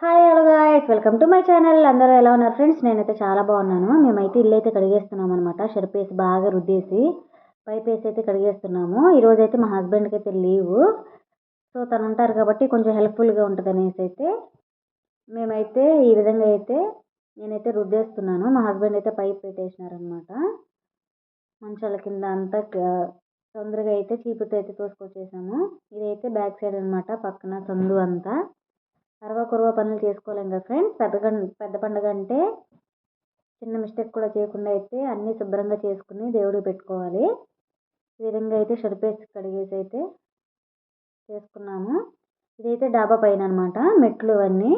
Hi hello guys, welcome to my channel. అందరూ ఎలా ఉన్నారు ఫ్రెండ్స్? నేనైతే చాలా బాగున్నాను. మేమైతే ఇల్లు అయితే కడిగేస్తున్నాం అనమాట. షర్పేసి బాగా రుద్దేసి పైపేసి అయితే కడిగేస్తున్నాము. ఈరోజు అయితే మా హస్బెండ్కి అయితే లీవు, సో తను ఉంటారు కాబట్టి కొంచెం హెల్ప్ఫుల్గా ఉంటుంది అనేసి అయితే మేమైతే ఈ విధంగా అయితే నేనైతే రుద్దేస్తున్నాను. మా హస్బెండ్ అయితే పైప్ పెట్టేసినారనమాట. మంచాల కింద అంతా తొందరగా అయితే చీపుతో అయితే తోసుకొచ్చేసాము. ఇదైతే బ్యాక్ సైడ్ అనమాట, పక్కన సందు అంతా అరవా కురవ పనులు చేసుకోలేం కదా ఫ్రెండ్స్. పెద్ద పండుగ అంటే చిన్న మిస్టేక్ కూడా చేయకుండా అయితే అన్నీ శుభ్రంగా చేసుకుని దేవుడికి పెట్టుకోవాలి. ఈ విధంగా అయితే షర్పేసి కడిగేసి అయితే చేసుకున్నాము. ఇదైతే డాబా పైన అనమాట, మెట్లు అన్నీ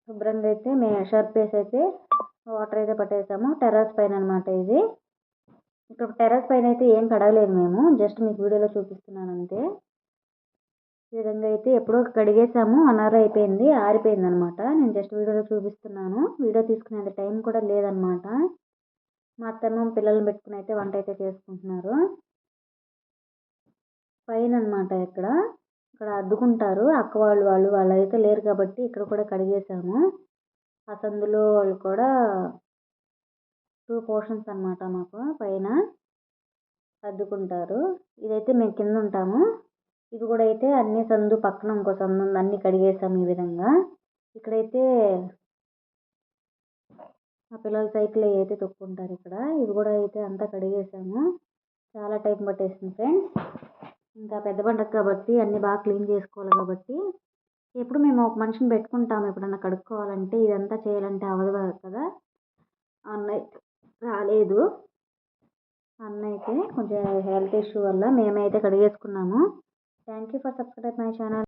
శుభ్రంగా అయితే షర్పేసి అయితే వాటర్ అయితే పట్టేసాము. టెర్రస్ పైన అనమాట ఇది. ఇక్కడ టెర్రస్ పైన అయితే ఏం కడగలేదు మేము, జస్ట్ మీకు వీడియోలో చూపిస్తున్నాను అంతే. ఈ విధంగా అయితే ఎప్పుడో కడిగేసాము, 1 అవర్ అయిపోయింది, ఆరిపోయింది అనమాట. నేను జస్ట్ వీడియోలో చూపిస్తున్నాను. వీడియో తీసుకునేంత టైం కూడా లేదనమాట. మా అత్తమ్మ పిల్లల్ని పెట్టుకుని అయితే వంట అయితే చేసుకుంటున్నారు పైన అనమాట. ఇక్కడ అద్దుకుంటారు అక్క వాళ్ళు అయితే లేరు కాబట్టి ఇక్కడ కూడా కడిగేసాము. ఆ సందులో వాళ్ళు కూడా 2 పోర్షన్స్ అనమాట మాకు పైన అద్దుకుంటారు. ఇదైతే మేము కింద ఉంటాము. ఇది కూడా అయితే అన్ని సందు పక్కన ఇంకో సందు ఉంది, అన్ని కడిగేసాము ఈ విధంగా. ఇక్కడైతే మా పిల్లలు సైకిల్ అయితే తొక్కుంటారు ఇక్కడ. ఇది కూడా అయితే అంతా కడిగేసాము. చాలా టైం పట్టేసింది ఫ్రెండ్స్. ఇంకా పెద్ద పండుగ కాబట్టి అన్ని బాగా క్లీన్ చేసుకోవాలి కాబట్టి ఎప్పుడు మేము ఒక మనిషిని పెట్టుకుంటాము ఎప్పుడన్నా కడుక్కోవాలంటే. ఇదంతా చేయాలంటే అవ్వదు కదా. అన్నయ్య రాలేదు, అన్న అయితే కొంచెం హెల్త్ ఇష్యూ వల్ల మేమైతే కడిగేసుకున్నాము. Thank you for subscribe my channel.